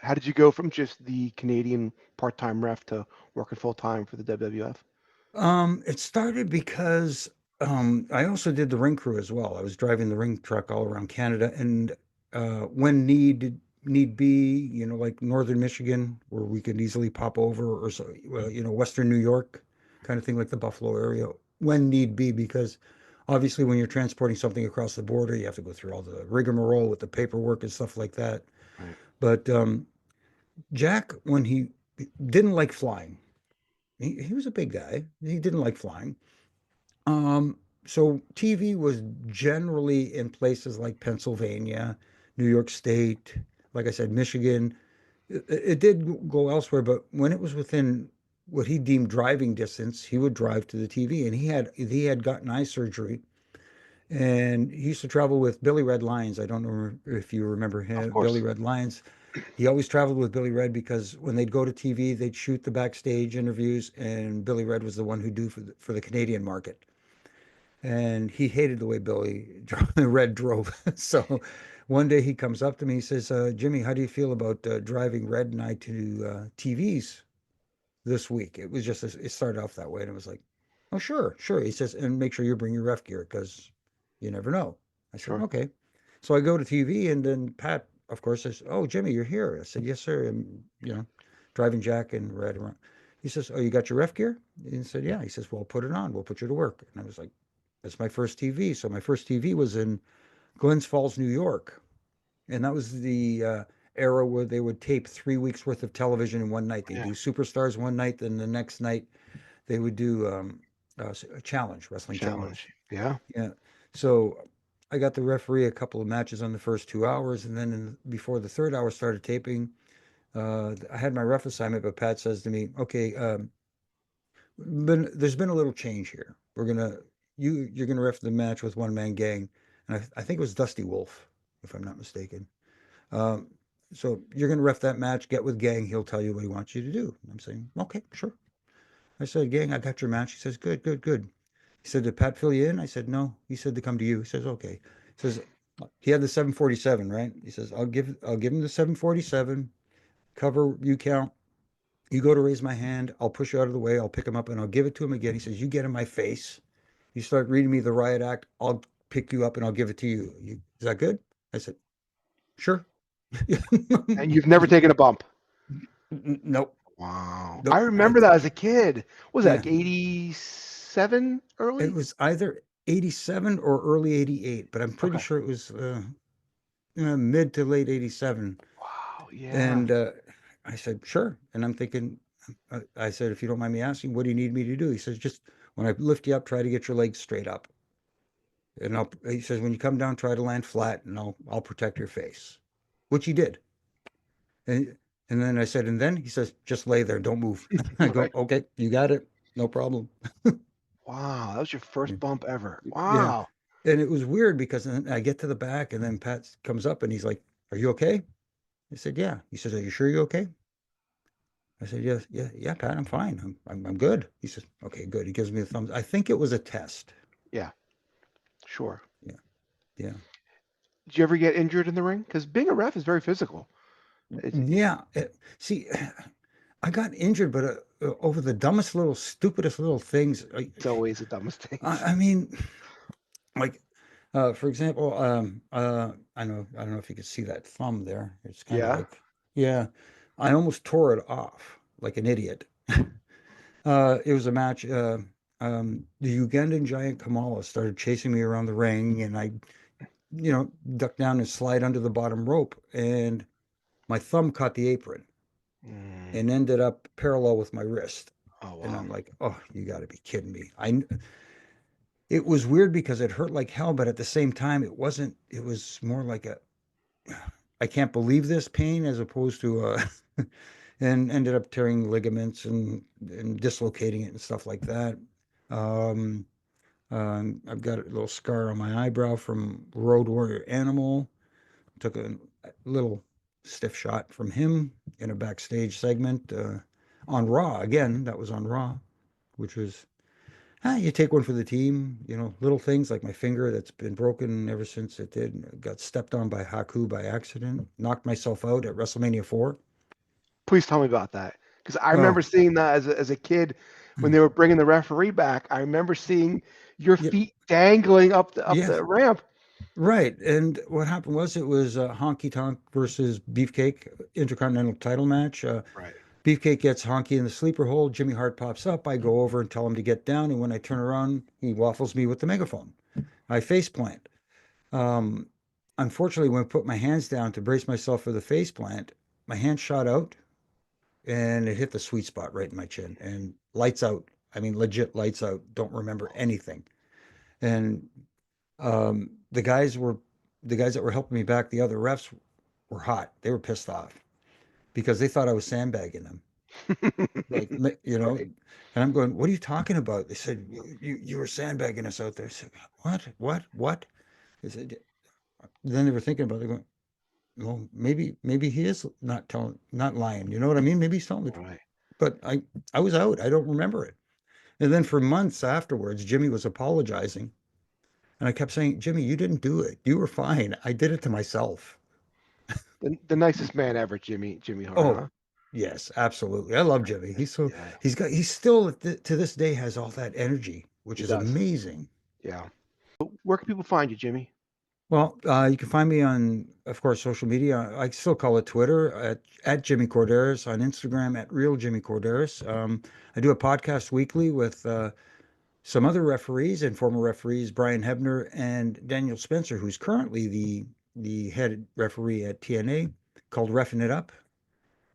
How did you go from just the Canadian part-time ref to working full-time for the WWF? It started because I also did the ring crew as well. I was driving the ring truck all around Canada, and when need be, like northern Michigan, where we could easily pop over, or so, well, western New York, kind of thing, like the Buffalo area, when need be, because obviously when you're transporting something across the border, you have to go through all the rigmarole with the paperwork and stuff like that. Right. But Jack, when he didn't like flying, he was a big guy. He didn't like flying. So TV was generally in places like Pennsylvania, New York State, like I said, Michigan. It did go elsewhere, but when it was within what he deemed driving distance, he would drive to the TV. And he had gotten eye surgery, and he used to travel with Billy Red Lyons. I don't know if you remember Of him, Billy course. Red Lyons. He always traveled with Billy Red because when they'd go to TV, they'd shoot the backstage interviews, and Billy Red was the one who do for the Canadian market. And he hated the way Billy Red drove. So one day he comes up to me, he says, Jimmy, how do you feel about driving Red and I to TVs this week? It was just, it started off that way. And it was like, oh, sure, sure. He says, and make sure you bring your ref gear because you never know. I said, Sure. okay. So I go to TV, and then Pat, of course, says, oh, Jimmy, you're here. I said, yes, sir. And, driving Jack and Red around. He says, oh, you got your ref gear? And he said, yeah. He says, well, put it on. We'll put you to work. And I was like, that's my first TV. So my first TV was in Glens Falls, New York. And that was the era where they would tape 3 weeks worth of television in one night. They Yeah. do Superstars one night, then the next night they would do a challenge, wrestling challenge. Challenge. Yeah. Yeah. So I got the referee a couple of matches on the first 2 hours, and then before the third hour started taping, I had my ref assignment. But Pat says to me, "Okay, there's been a little change here. You're gonna ref the match with one man gang, and I think it was Dusty Wolf, if I'm not mistaken. Um, so you're gonna ref that match. Get with gang. He'll tell you what he wants you to do." I'm saying, "Okay, sure." I said, "Gang, I got your match." He says, "Good, good, good." He said, "Did Pat fill you in?" I said, "No." He said to come to you. He says, "Okay." He says he had the 747, right? He says, "I'll give him the 747. Cover you count. You go to raise my hand. I'll push you out of the way. I'll pick him up and I'll give it to him again." He says, "You get in my face. You start reading me the riot act. I'll pick you up and I'll give it to you. Is that good?" I said, "Sure." And you've never taken a bump. Nope. Wow. I Nope. remember that as a kid. What was that, Yeah. like 87 It early? was either 87 or early 88, but I'm pretty Okay. sure it was mid to late 87. Wow. Yeah. And I said, "Sure." And I'm thinking, I said, "If you don't mind me asking, what do you need me to do?" He says, "Just when I lift you up, try to get your legs straight up. And he says, when you come down, try to land flat and I'll protect your face," which he did. And, and then I said, "And then," he says, "just lay there. Don't move." I go, Right. "Okay, you got it. No problem." Wow. That was your first bump ever. Yeah. Wow. And it was weird because then I get to the back and then Pat comes up and he's like, "Are you okay?" I said, "Yeah." He says, "Are you sure you're okay?" I said, "Yeah, yeah, yeah, Pat, I'm fine. I'm good." He says, "Okay, good." He gives me the thumbs. I think it was a test. Yeah. Sure. Yeah, yeah. Did you ever get injured in the ring? Because being a ref is very physical. Yeah. See, I got injured, but over the dumbest little, stupidest little things. It's always the dumbest I, things. I mean, like, for example, I don't know if you could see that thumb there. It's kind of Yeah. like, yeah, I almost tore it off like an idiot. It was a match. The Ugandan giant Kamala started chasing me around the ring, and I, ducked down and slide under the bottom rope, and my thumb caught the apron Mm. and ended up parallel with my wrist. Oh, And wow. I'm like, "Oh, you got to be kidding me!" It was weird because it hurt like hell, but at the same time, it wasn't. It was more like I can't believe this pain as opposed to and ended up tearing ligaments and dislocating it and stuff like that. Um, I've got a little scar on my eyebrow from Road Warrior Animal. Took a little stiff shot from him in a backstage segment on Raw. Again, that was on Raw, which was, you take one for the team. Little things like my finger that's been broken ever since it did. Got stepped on by Haku by accident. Knocked myself out at WrestleMania IV. Please tell me about that. Because I remember Oh, seeing that as a kid when they were bringing the referee back. I remember seeing your yeah, feet dangling up yes, the ramp. right. And what happened was it was Honky Tonk versus Beefcake Intercontinental title match. Right. Beefcake gets Honky in the sleeper hold. Jimmy Hart pops up. I go over and tell him to get down. And when I turn around, he waffles me with the megaphone. I face plant. Um, Unfortunately, when I put my hands down to brace myself for the face plant, my hand shot out and it hit the sweet spot right in my chin and lights out. I mean, legit lights out. Don't remember anything. And the guys were the guys that were helping me back. The other refs were hot. They were pissed off because they thought I was sandbagging them. Like, Right. and I'm going, what are you talking about? They said, you were sandbagging us out there. I said, what? They said, then they were thinking about it, going, well, maybe he is not lying. You know what I mean? Maybe he's telling the truth. Right. But I was out. I don't remember it. And then for months afterwards, Jimmy was apologizing. And I kept saying, Jimmy, you didn't do it. You were fine. I did it to myself. The nicest man ever, Jimmy Hart, Oh, huh? yes, absolutely. I love Right. Jimmy. Yeah, He's still to this day has all that energy, which he is does. amazing. Yeah. Where can people find you, Jimmy? Well, you can find me on, of course, social media. I still call it Twitter at Jimmy Korderas, on Instagram at Real Jimmy Korderas. I do a podcast weekly with some other referees and former referees, Brian Hebner and Daniel Spencer, who's currently the head referee at TNA, called Reffing It Up.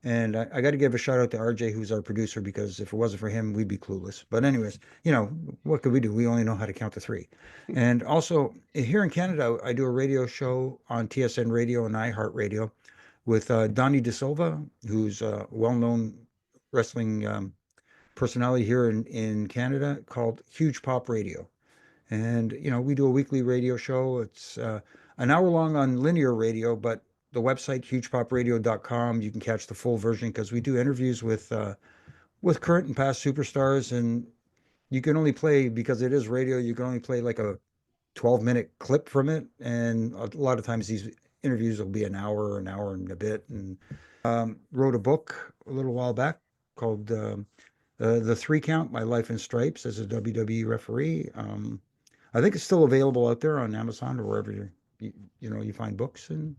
And I got to give a shout out to RJ, who's our producer, because if it wasn't for him, we'd be clueless. But anyways, what could we do? We only know how to count to three. And also here in Canada, I do a radio show on TSN Radio and iHeartRadio with Donnie De Silva, who's a well-known wrestling personality here in Canada, called Huge Pop Radio. And, we do a weekly radio show. It's an hour long on linear radio, but the website, hugepopradio.com, you can catch the full version because we do interviews with current and past superstars. And you can only play, because it is radio, you can only play like a 12-minute clip from it. And a lot of times these interviews will be an hour and a bit. And wrote a book a little while back called The Three Count: My Life in Stripes as a WWE referee. I think it's still available out there on Amazon or wherever you find books. And